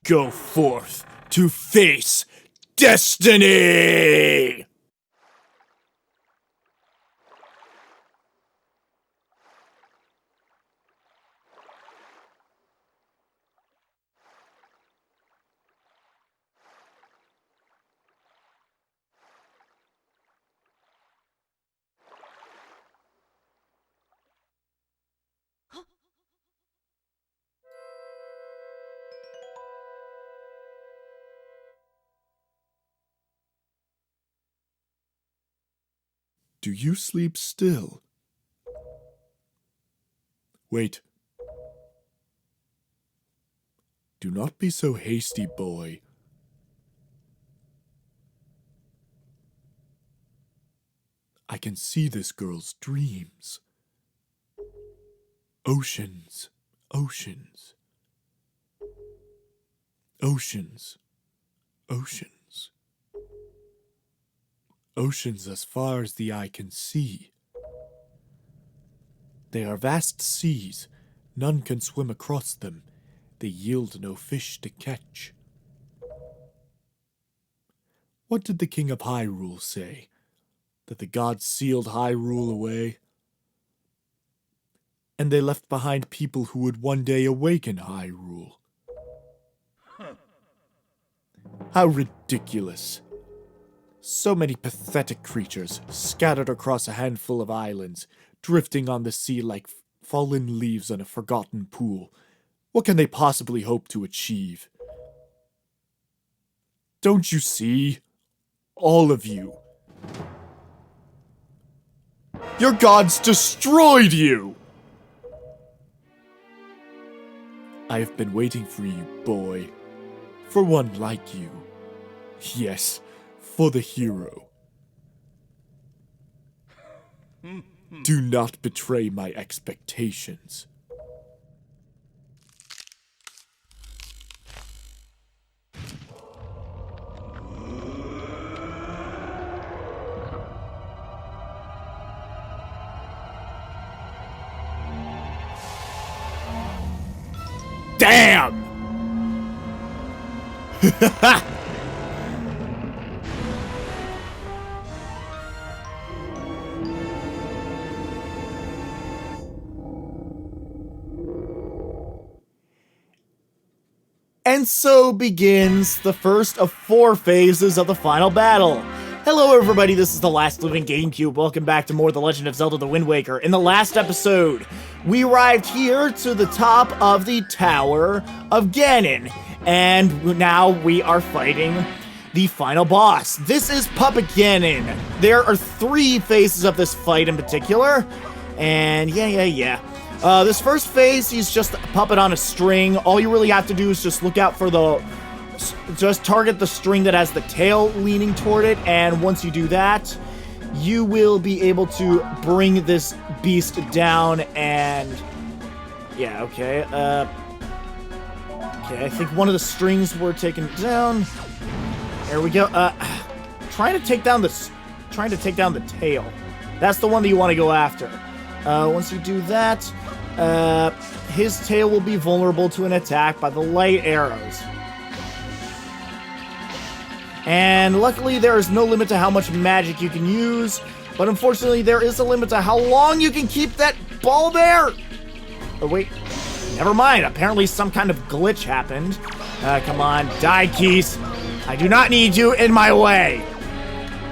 Go forth to face destiny! Do you sleep still? Wait. Do not be so hasty, boy. I can see this girl's dreams. Oceans, oceans. Oceans, oceans. Oceans as far as the eye can see. They are vast seas, none can swim across them. They yield no fish to catch. What did the King of Hyrule say? That the gods sealed Hyrule away? And they left behind people who would one day awaken Hyrule. How ridiculous. So many pathetic creatures, scattered across a handful of islands, drifting on the sea like fallen leaves on a forgotten pool. What can they possibly hope to achieve? Don't you see? All of you. Your gods destroyed you! I have been waiting for you, boy. For one like you. Yes, for the hero. Do not betray my expectations. Damn! And so begins the first of 4 phases of the final battle. Hello everybody, this is The Last Living GameCube. Welcome back to more The Legend of Zelda The Wind Waker. In the last episode, we arrived here to the top of the Tower of Ganon. And now we are fighting the final boss. This is Puppet Ganon. There are 3 phases of this fight in particular. And yeah. This first phase, he's just a puppet on a string. All you really have to do is just look out for just target the string that has the tail leaning toward it, and once you do that, you will be able to bring this beast down, and yeah, okay, I think one of the strings were taken down. There we go. Trying to take down the tail. That's the one that you want to go after. Once you do that, his tail will be vulnerable to an attack by the light arrows. And luckily, there is no limit to how much magic you can use, but unfortunately, there is a limit to how long you can keep that ball there. Oh, wait. Never mind. Apparently, some kind of glitch happened. Come on. Die, Keys. I do not need you in my way.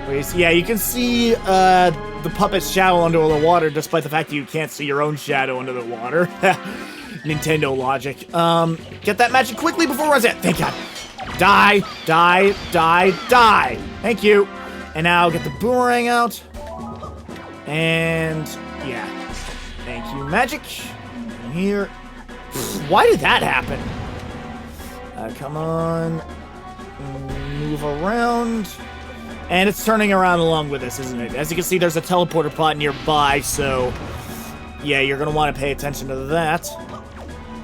Wait, so yeah, you can see the puppet's shadow under the water, despite the fact that you can't see your own shadow under the water. Nintendo logic. Get that magic quickly before it runs out. Thank God. Die. Thank you. And now get the boomerang out. And yeah. Thank you, magic. And here. Why did that happen? Come on. Move around. And it's turning around along with us, isn't it? As you can see, there's a teleporter pod nearby, so yeah, you're gonna want to pay attention to that.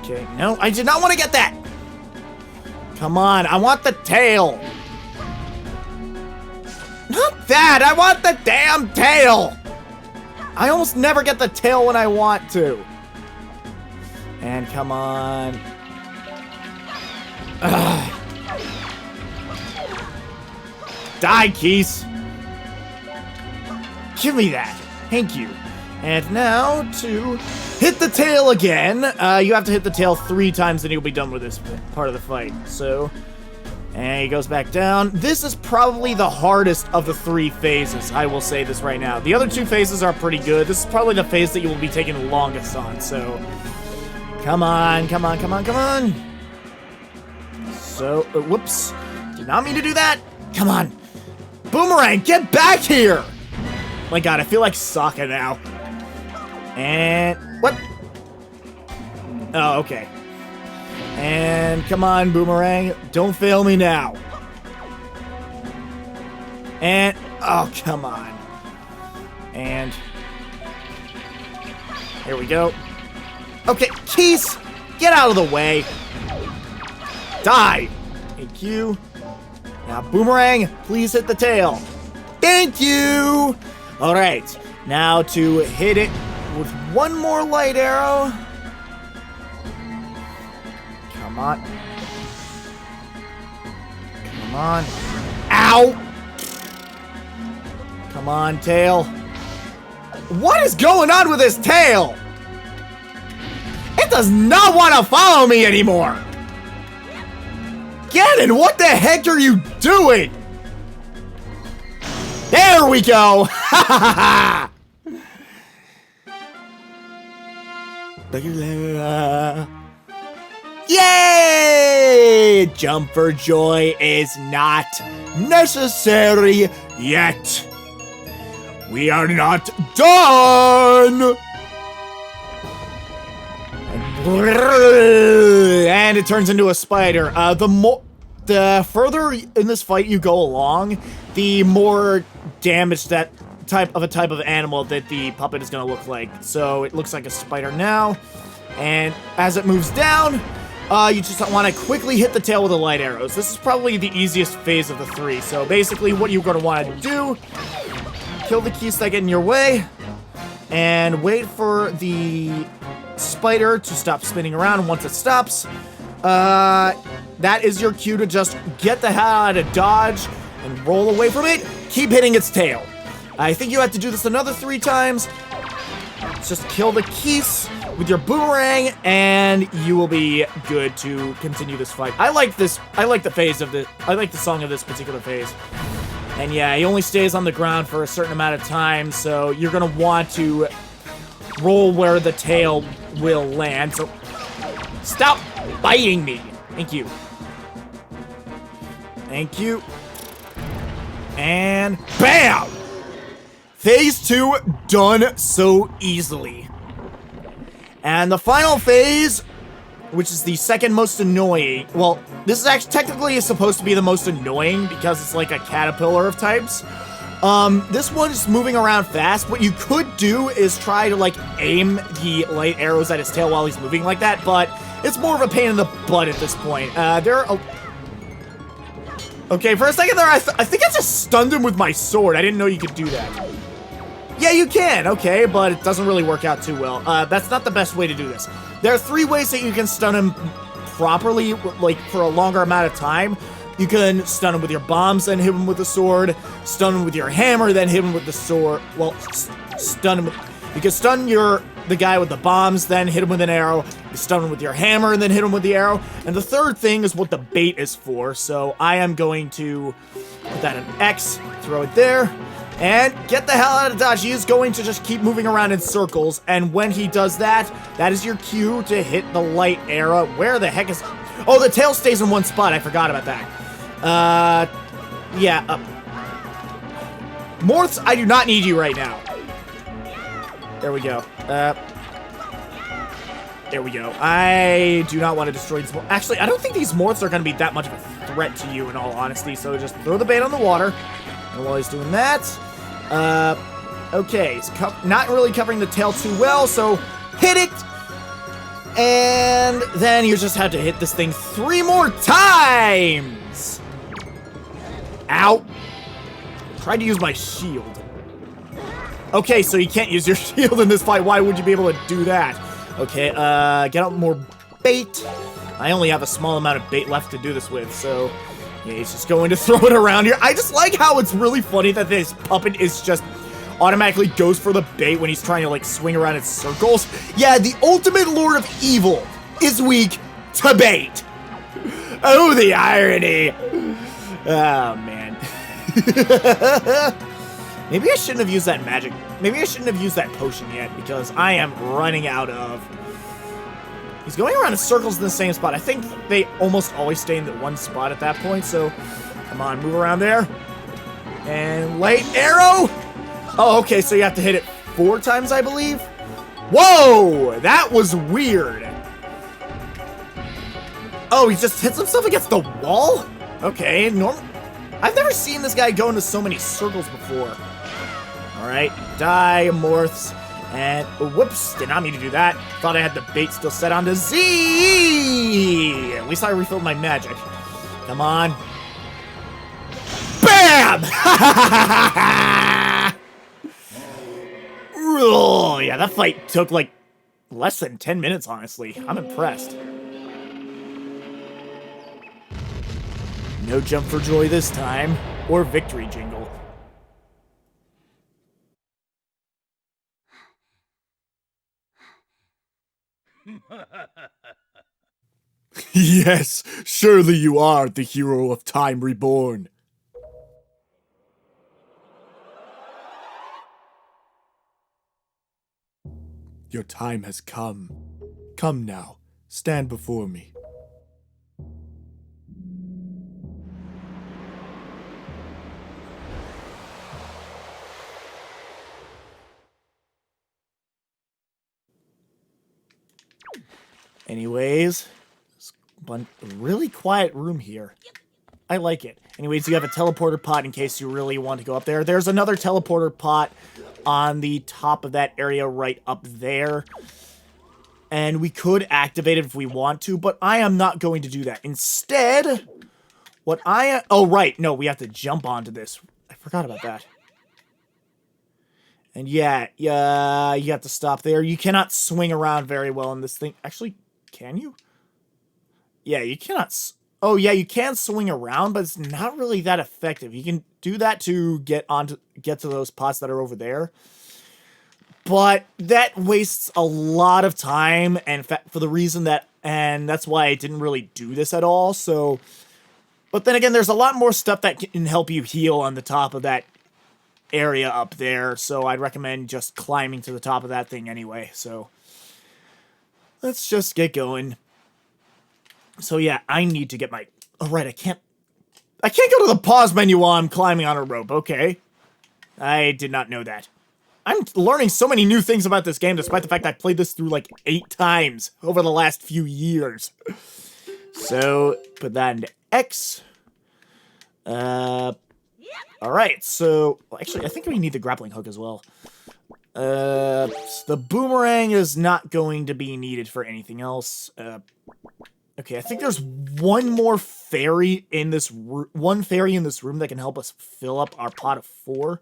Okay, no, I did not want to get that! Come on, I want the tail! Not that! I want the damn tail! I almost never get the tail when I want to. And come on. Die, Keys. Give me that. Thank you. And now to hit the tail again. You have to hit the tail 3 times and you'll be done with this part of the fight. So, and he goes back down. This is probably the hardest of the 3 phases. I will say this right now. The other 2 phases are pretty good. This is probably the phase that you will be taking the longest on. So, come on, come on, come on, come on. So, whoops. Did not mean to do that. Come on. Boomerang, get back here. My God, I feel like Sokka now. And what? Oh, okay. And come on, Boomerang. Don't fail me now. And oh, come on. And here we go. Okay, Keys, get out of the way. Die. Thank you. Now, Boomerang, please hit the tail. Thank you. All right, now to hit it with one more light arrow. Come on. Come on. Ow! Come on, tail. What is going on with this tail? It does not want to follow me anymore. Ganon, what the heck are you doing? There we go! Ha ha ha! Yay! Jump for joy is not necessary yet. We are not done! And it turns into a spider. The further in this fight you go along, the more damage that type of animal that the puppet is going to look like. So it looks like a spider now. And as it moves down, you just want to quickly hit the tail with the light arrows. This is probably the easiest phase of the 3. So basically what you're going to want to do, kill the keys that get in your way, and wait for the spider to stop spinning around. Once it stops, that is your cue to just get the hell out of dodge and roll away from it. Keep hitting its tail. I think you have to do this another 3 times. Just kill the keys with your boomerang, and you will be good to continue this fight. I like this. I like the phase of the. I like the song of this particular phase. And yeah, he only stays on the ground for a certain amount of time, so you're gonna want to roll where the tail will land. So stop biting me. Thank you. Thank you. And BAM! Phase 2 done so easily. And the final phase, which is the second most annoying. Well, this is actually technically supposed to be the most annoying because it's like a caterpillar of types. This one is moving around fast. What you could do is try to like aim the light arrows at his tail while he's moving like that, but it's more of a pain in the butt at this point. Okay, for a second there, I think I just stunned him with my sword. I didn't know you could do that. Yeah, you can, okay, but it doesn't really work out too well. That's not the best way to do this. There are 3 ways that you can stun him properly, like, for a longer amount of time. You can stun him with your bombs, then hit him with the sword. Stun him with your hammer, then hit him with the sword. Well, stun him. You can stun the guy with the bombs, then hit him with an arrow. You stun him with your hammer, and then hit him with the arrow. And the third thing is what the bait is for. So I am going to put that in X, throw it there, and get the hell out of dodge. He is going to just keep moving around in circles, and when he does that, that is your cue to hit the light arrow. Where the heck is... Oh, the tail stays in one spot. I forgot about that. Morths, I do not need you right now. There we go. There we go. I do not want to destroy these morths. Actually, I don't think these morths are going to be that much of a threat to you, in all honesty, so just throw the bait on the water. And while he's doing that, okay, he's not really covering the tail too well, so hit it! And then you just have to hit this thing 3 more times! Ow! Tried to use my shield. Okay, so you can't use your shield in this fight. Why would you be able to do that? Okay, get out more bait. I only have a small amount of bait left to do this with, so yeah, he's just going to throw it around here. I just like how it's really funny that this puppet is just automatically goes for the bait when he's trying to like swing around in circles. Yeah, the ultimate Lord of Evil is weak to bait. Oh, the irony. Oh, man. Maybe I shouldn't have used that magic. Maybe I shouldn't have used that potion yet, because I am running out of... He's going around in circles in the same spot. I think they almost always stay in the one spot at that point, so... Come on, move around there. And light arrow! Oh, okay, so you have to hit it 4 times, I believe? Whoa! That was weird. Oh, he just hits himself against the wall? Okay, I've never seen this guy go into so many circles before. Alright, die, morphs, and whoops, did not mean to do that. Thought I had the bait still set onto Z! At least I refilled my magic. Come on. BAM! Oh, yeah, that fight took like less than 10 minutes, honestly. I'm impressed. No jump for joy this time, or victory jingle. Yes, surely you are the hero of Time Reborn. Your time has come. Come now, stand before me. Anyways, it's a really quiet room here. I like it. Anyways, you have a teleporter pot in case you really want to go up there. There's another teleporter pot on the top of that area right up there. And we could activate it if we want to, but I am not going to do that. Instead, oh, right. No, we have to jump onto this. I forgot about that. And yeah, you have to stop there. You cannot swing around very well in this thing. Actually, can you? Yeah, you cannot. Oh, yeah, you can swing around, but it's not really that effective. You can do that to get to those pots that are over there. But that wastes a lot of time, and for the reason that, and that's why I didn't really do this at all, so... But then again, there's a lot more stuff that can help you heal on the top of that area up there, so I'd recommend just climbing to the top of that thing anyway, so... Let's just get going. So yeah, I need to get my... Oh, right, I can't go to the pause menu while I'm climbing on a rope, okay. I did not know that. I'm learning so many new things about this game, despite the fact I played this through like 8 times over the last few years. So, put that into X. Alright, so... Well, actually, I think we need the grappling hook as well. The boomerang is not going to be needed for anything else. Okay, I think there's one fairy in this room that can help us fill up our pot of 4.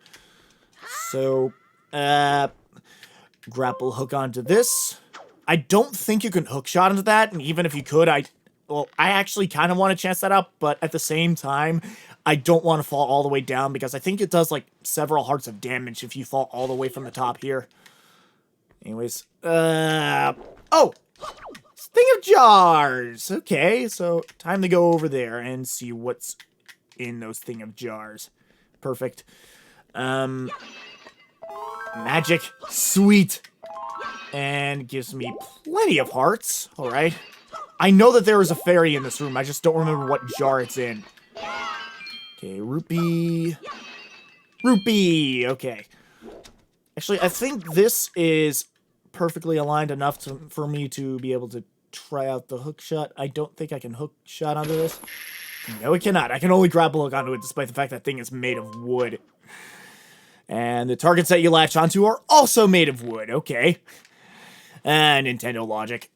So, grapple hook onto this. I don't think you can hook shot into that, and even if you could, I actually kind of want to chance that out, but at the same time, I don't want to fall all the way down, because I think it does, like, several hearts of damage if you fall all the way from the top here. Anyways, oh! Thing of jars! Okay, so time to go over there and see what's in those thing of jars. Perfect. Magic. Sweet. And gives me plenty of hearts. Alright. I know that there is a fairy in this room. I just don't remember what jar it's in. Okay, rupee. Rupee! Okay. Actually, I think this is perfectly aligned enough for me to be able to try out the hook shot. I don't think I can hook shot onto this. No, it cannot. I can only grapple hook onto it, despite the fact that thing is made of wood. And the targets that you latch onto are also made of wood. Okay. Nintendo logic.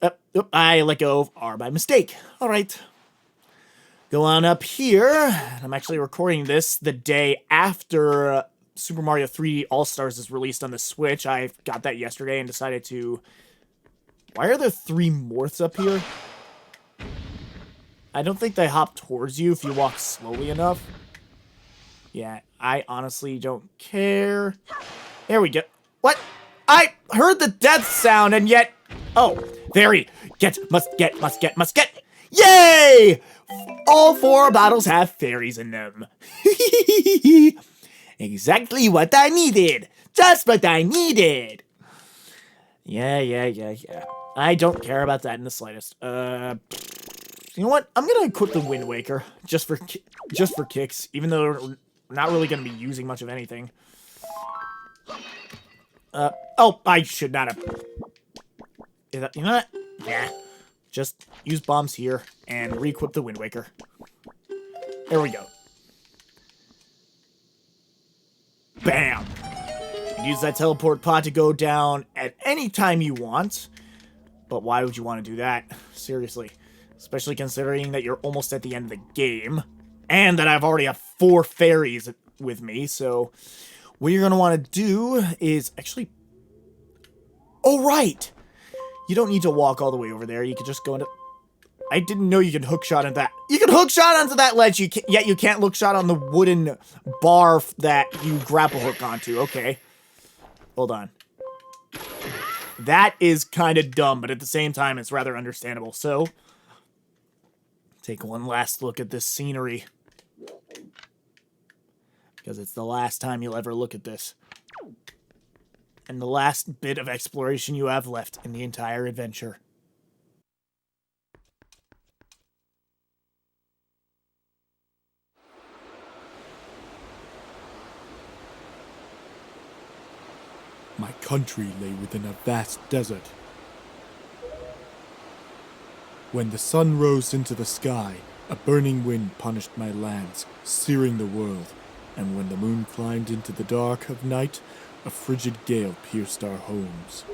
I let go of R by mistake. Alright. Go on up here. I'm actually recording this the day after Super Mario 3 All-Stars is released on the Switch. I got that yesterday and decided to... Why are there 3 morphs up here? I don't think they hop towards you if you walk slowly enough. Yeah, I honestly don't care. There we go. What? I heard the death sound and yet... Oh, fairy. Must get. Yay! All 4 battles have fairies in them. Exactly what I needed. Just what I needed. Yeah. I don't care about that in the slightest. You know what? I'm gonna equip the Wind Waker just for kicks, even though we're not really gonna be using much of anything. Oh, I should not have. You know what? Yeah. Just use bombs here and re-equip the Wind Waker. There we go. Bam! Use that teleport pod to go down at any time you want. But why would you want to do that? Seriously. Especially considering that you're almost at the end of the game. And that I've already have 4 fairies with me. So what you're going to want to do is actually... Oh, right! You don't need to walk all the way over there. You can just go into... I didn't know you could hookshot at that. You can hookshot onto that ledge, yet you can't hookshot on the wooden bar that you grapple hook onto. Okay. Hold on. That is kind of dumb, but at the same time, it's rather understandable. So, take one last look at this scenery. Because it's the last time you'll ever look at this. And the last bit of exploration you have left in the entire adventure. My country lay within a vast desert. When the sun rose into the sky, a burning wind punished my lands, searing the world, and when the moon climbed into the dark of night, a frigid gale pierced our homes.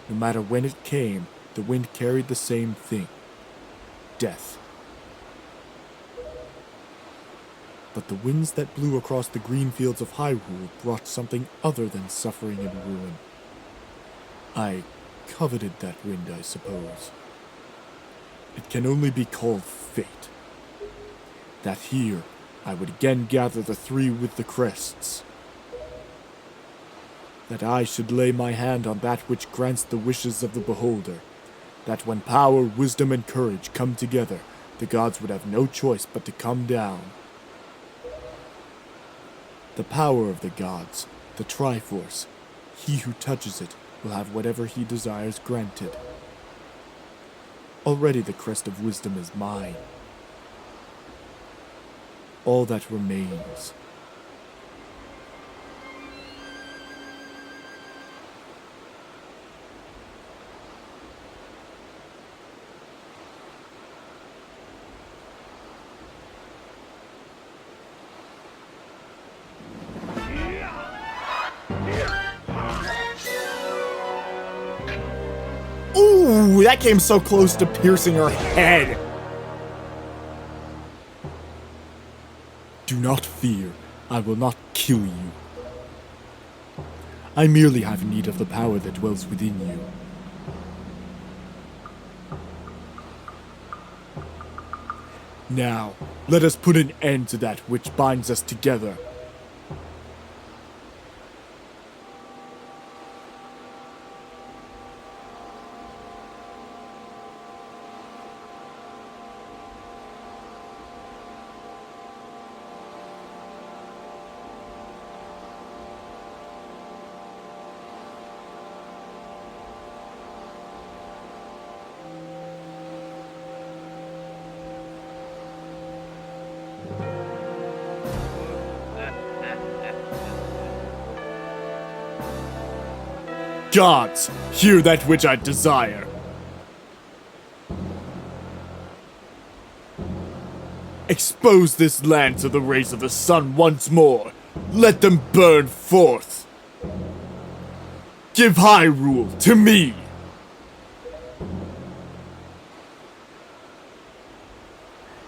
No matter when it came, the wind carried the same thing: death. But the winds that blew across the green fields of Hyrule brought something other than suffering and ruin. I coveted that wind, I suppose. It can only be called fate. That here, I would again gather the 3 with the crests. That I should lay my hand on that which grants the wishes of the beholder. That when power, wisdom, and courage come together, the gods would have no choice but to come down. The power of the gods, the Triforce, he who touches it will have whatever he desires granted. Already the crest of wisdom is mine. All that remains. Ooh, that came so close to piercing her head. Do not fear, I will not kill you. I merely have need of the power that dwells within you. Now, let us put an end to that which binds us together. Gods, hear that which I desire. Expose this land to the rays of the sun once more. Let them burn forth. Give Hyrule to me.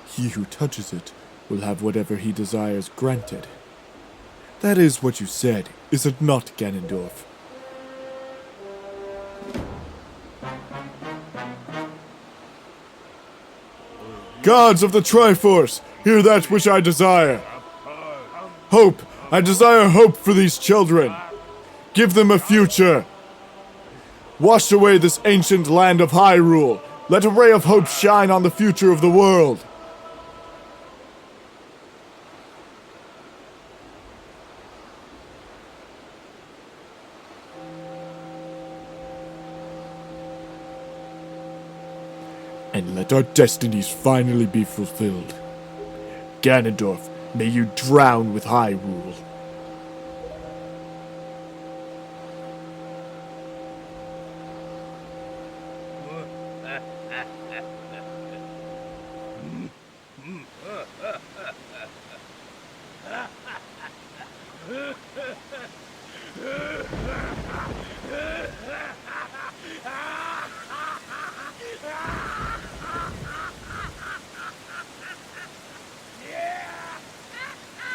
He who touches it will have whatever he desires granted. That is what you said, is it not, Ganondorf? Gods of the Triforce, hear that which I desire. Hope, I desire hope for these children. Give them a future. Wash away this ancient land of Hyrule. Let a ray of hope shine on the future of the world. And let our destinies finally be fulfilled. Ganondorf, may you drown with Hyrule.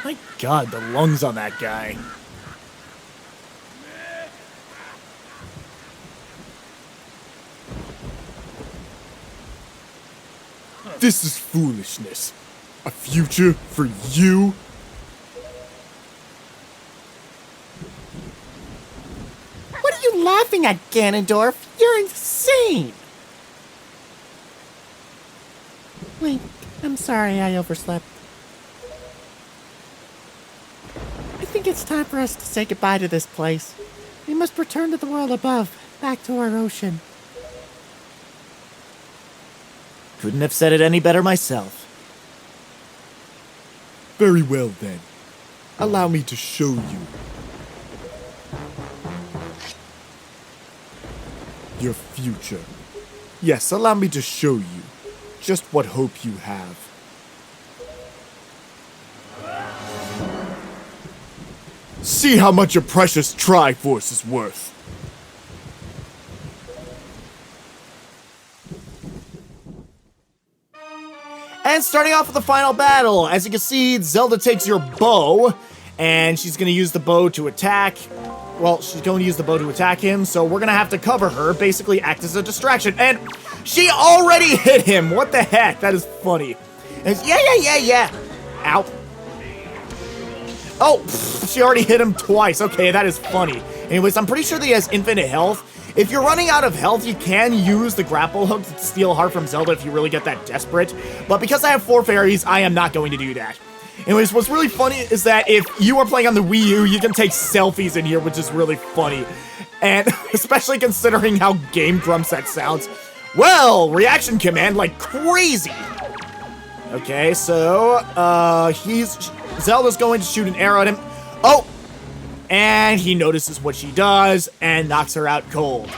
My god, the lungs on that guy. This is foolishness. A future for you? What are you laughing at, Ganondorf? You're insane! Wait, I'm sorry I overslept. I think it's time for us to say goodbye to this place. We must return to the world above, back to our ocean. Couldn't have said it any better myself. Very well then. Allow me to show you. Your future. Yes, allow me to show you just what hope you have. See how much your precious Triforce is worth. And starting off with the final battle, as you can see, Zelda takes your bow, and she's going to use the bow to attack. Well, she's going to use the bow to attack him, so we're going to have to cover her, basically act as a distraction. And she already hit him! What the heck? That is funny. And yeah. Ow. Oh, she already hit him twice. Okay, that is funny. Anyways, I'm pretty sure that he has infinite health. If you're running out of health, you can use the grapple hook to steal a heart from Zelda if you really get that desperate. But because I have 4 fairies, I am not going to do that. Anyways, what's really funny is that if you are playing on the Wii U, you can take selfies in here, which is really funny. And especially considering how Game Grumps that sounds. Well, reaction command like crazy. Okay, so, Zelda's going to shoot an arrow at him. Oh! And he notices what she does and knocks her out cold.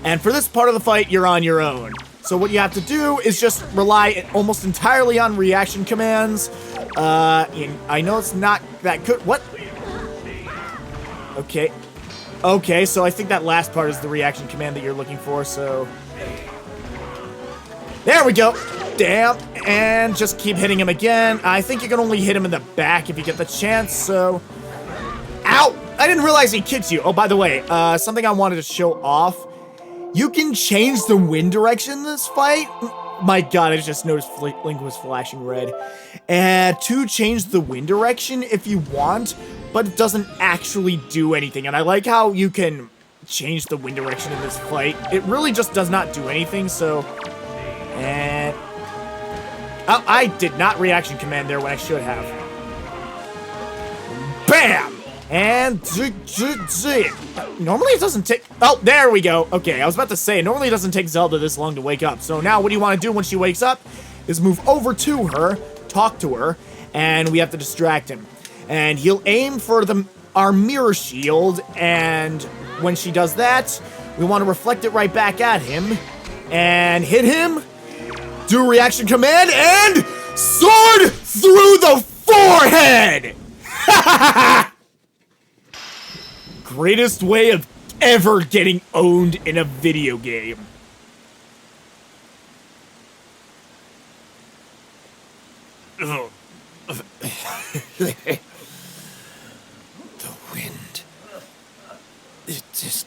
And for this part of the fight, you're on your own. So what you have to do is just rely almost entirely on reaction commands. I know it's not that good. What? Okay. Okay, so I think that last part is the reaction command that you're looking for, so... There we go! Damn, and just keep hitting him again. I think you can only hit him in the back if you get the chance, so... Ow! I didn't realize he kicks you. Oh, by the way, something I wanted to show off. You can change the wind direction in this fight. My god, I just noticed Link was flashing red. And to change the wind direction if you want, but it doesn't actually do anything. And I like how you can change the wind direction in this fight. It really just does not do anything, so... And... Oh, I did not reaction command there when I should have. Bam! And normally it doesn't take... Oh, there we go. Okay, I was about to say, normally it doesn't take Zelda this long to wake up. So now what do you want to do when she wakes up is move over to her, talk to her, and we have to distract him. And he'll aim for our mirror shield, and when she does that, we want to reflect it right back at him, and hit him, do reaction command, and sword through the forehead! Greatest way of ever getting owned in a video game. The wind. It is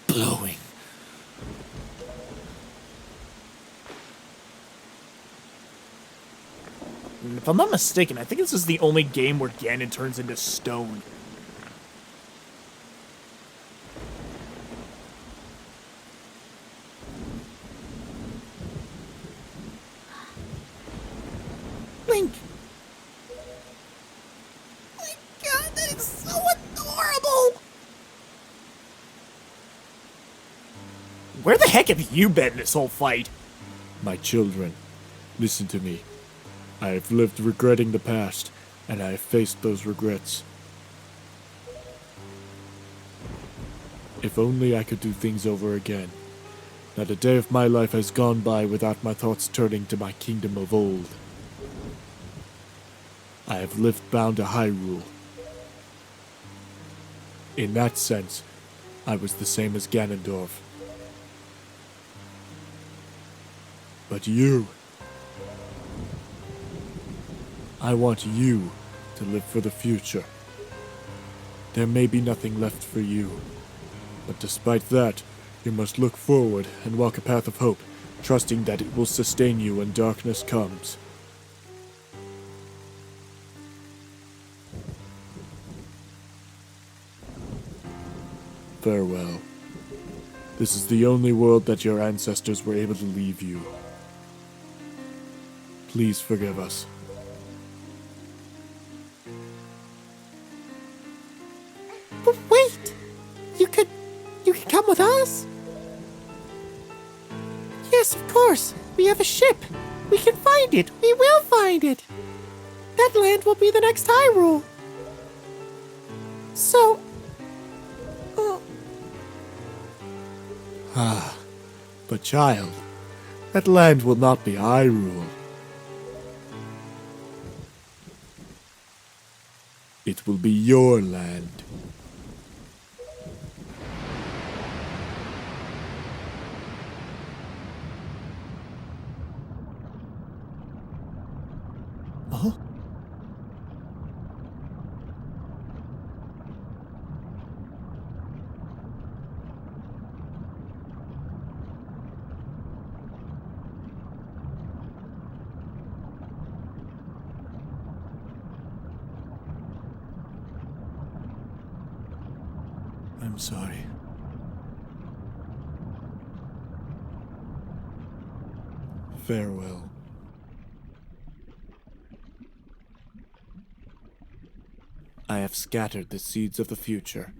blowing. And if I'm not mistaken, I think this is the only game where Ganon turns into stone. Link! My god, that is so adorable! Where the heck have you been this whole fight? My children, listen to me. I have lived regretting the past, and I have faced those regrets. If only I could do things over again. Not a day of my life has gone by without my thoughts turning to my kingdom of old. I have lived bound to Hyrule. In that sense, I was the same as Ganondorf. But you... I want you to live for the future. There may be nothing left for you, but despite that, you must look forward and walk a path of hope, trusting that it will sustain you when darkness comes. Farewell. This is the only world that your ancestors were able to leave you. Please forgive us. But wait! You could come with us? Yes, of course. We have a ship. We can find it. We will find it. That land will be the next Hyrule. So... But child, that land will not be Hyrule. It will be your land. Huh? I'm sorry. Farewell. I have scattered the seeds of the future.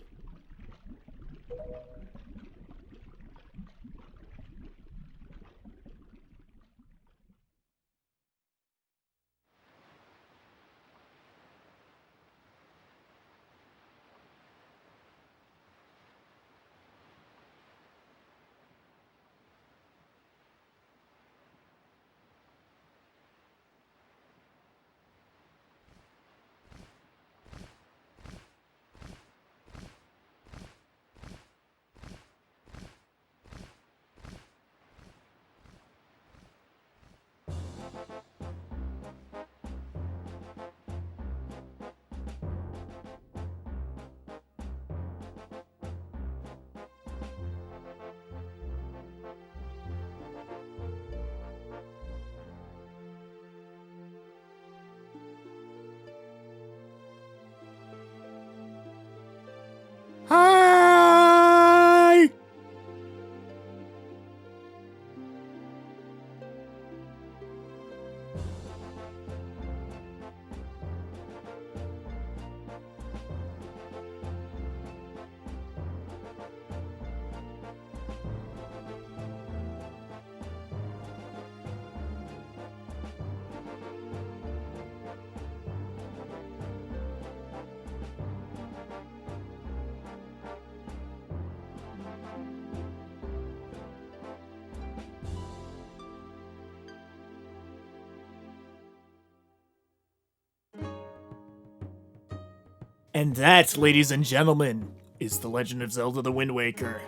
Hi! And that, ladies and gentlemen, is The Legend of Zelda The Wind Waker.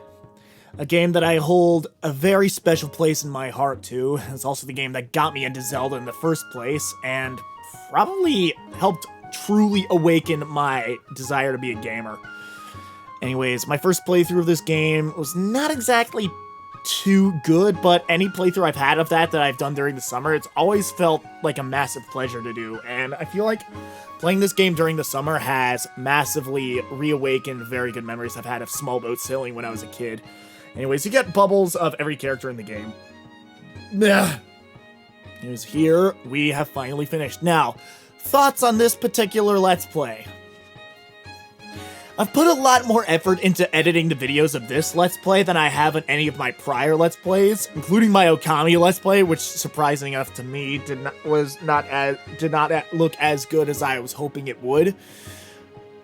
A game that I hold a very special place in my heart to. It's also the game that got me into Zelda in the first place, and probably helped truly awaken my desire to be a gamer. Anyways, my first playthrough of this game was not exactly too good, but any playthrough I've had of that I've done during the summer, it's always felt like a massive pleasure to do. And I feel like playing this game during the summer has massively reawakened very good memories I've had of small boat sailing when I was a kid. Anyways, you get bubbles of every character in the game. Here's here. We have finally finished. Now, thoughts on this particular Let's Play. I've put a lot more effort into editing the videos of this Let's Play than I have in any of my prior Let's Plays, including my Okami Let's Play, which, surprising enough to me, did not look as good as I was hoping it would.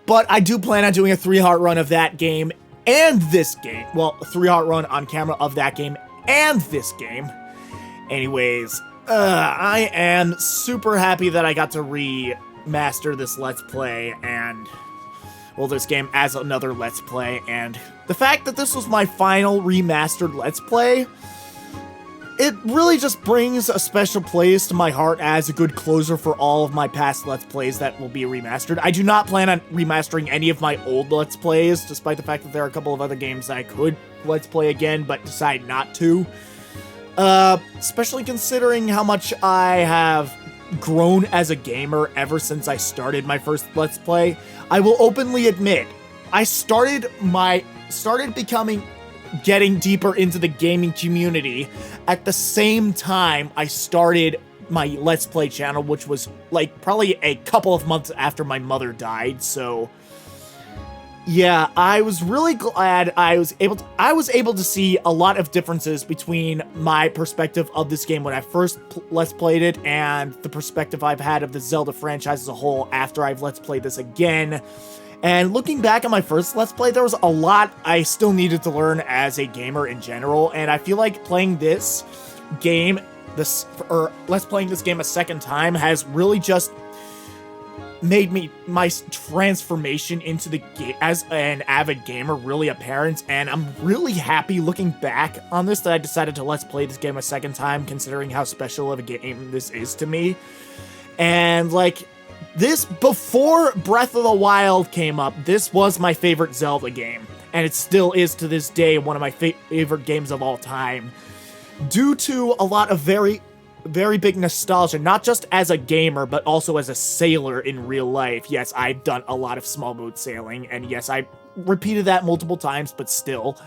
But I do plan on doing a 3-heart run of that game and this game. Well, a 3-heart run on camera of that game and this game. Anyways, I am super happy that I got to remaster this Let's Play and, well, this game as another Let's Play, and the fact that this was my final remastered Let's Play, it really just brings a special place to my heart as a good closer for all of my past Let's Plays that will be remastered. I do not plan on remastering any of my old Let's Plays, despite the fact that there are a couple of other games that I could Let's Play again, but decide not to. Especially considering how much I have grown as a gamer ever since I started my first Let's Play. I will openly admit, I started getting deeper into the gaming community at the same time I started my Let's Play channel, which was like probably a couple of months after my mother died. So yeah, I was really glad I was able to see a lot of differences between my perspective of this game when I first Let's Played it and the perspective I've had of the Zelda franchise as a whole after I've Let's Played this again. And looking back on my first Let's Play, there was a lot I still needed to learn as a gamer in general, and I feel like playing this game, Let's Playing this game a second time has really just made my transformation into the game as an avid gamer really apparent, and I'm really happy looking back on this that I decided to Let's Play this game a second time, considering how special of a game this is to me. And like, this, before Breath of the Wild came up, this was my favorite Zelda game, and it still is to this day one of my favorite games of all time, due to a lot of very big nostalgia, not just as a gamer, but also as a sailor in real life. Yes, I've done a lot of small boat sailing, and yes, I repeated that multiple times, but still.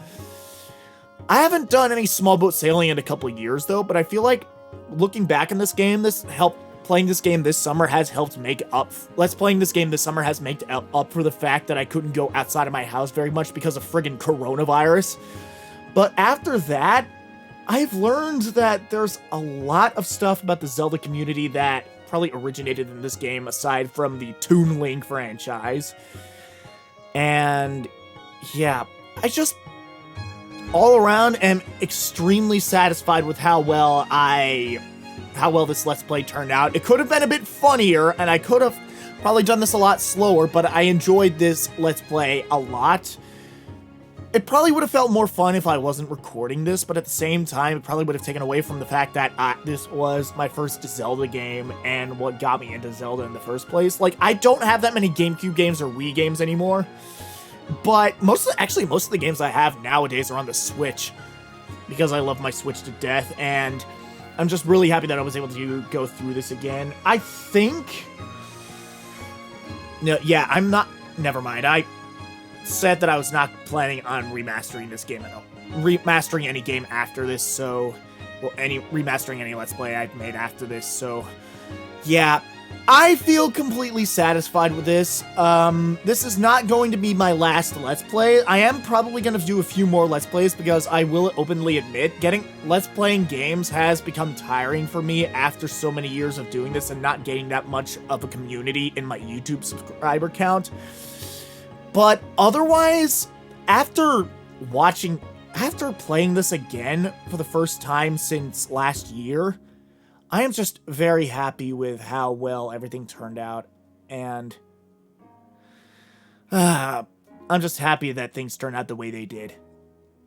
I haven't done any small boat sailing in a couple of years, though, but I feel like looking back on this game, playing this game this summer has helped make up. Playing this game this summer has made up for the fact that I couldn't go outside of my house very much because of friggin' coronavirus. But after that, I've learned that there's a lot of stuff about the Zelda community that probably originated in this game, aside from the Toon Link franchise. And yeah, I just all around am extremely satisfied with how well this Let's Play turned out. It could have been a bit funnier, and I could have probably done this a lot slower, but I enjoyed this Let's Play a lot. It probably would have felt more fun if I wasn't recording this, but at the same time, it probably would have taken away from the fact that this was my first Zelda game and what got me into Zelda in the first place. Like, I don't have that many GameCube games or Wii games anymore, but most of the games I have nowadays are on the Switch, because I love my Switch to death, and I'm just really happy that I was able to go through this again. I think... No, yeah, I'm not... Never mind, I said that I was not planning on remastering this game at all. Remastering any game after this, so... Well, remastering any Let's Play I've made after this, so... Yeah, I feel completely satisfied with this. This is not going to be my last Let's Play. I am probably going to do a few more Let's Plays because I will openly admit, Let's Playing games has become tiring for me after so many years of doing this and not getting that much of a community in my YouTube subscriber count. But otherwise, after playing this again for the first time since last year, I am just very happy with how well everything turned out, and I'm just happy that things turned out the way they did.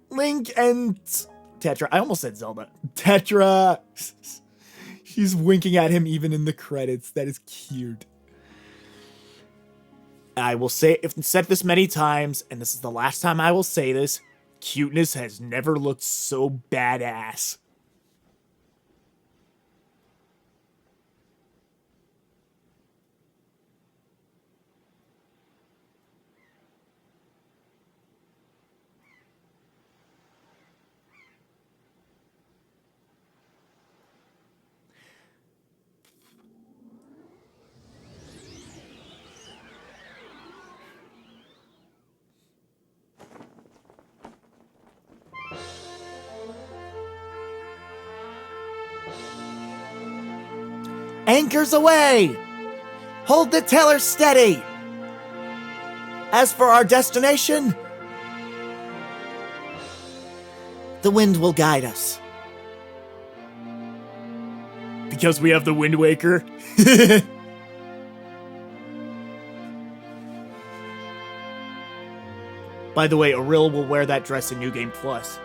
Link and Tetra. I almost said Zelda. Tetra. She's winking at him even in the credits. That is cute. I will say, if I've said this many times, and this is the last time I will say this, cuteness has never looked so badass. Anchors away! Hold the tiller steady! As for our destination, the wind will guide us. Because we have the Wind Waker? By the way, Auril will wear that dress in New Game Plus.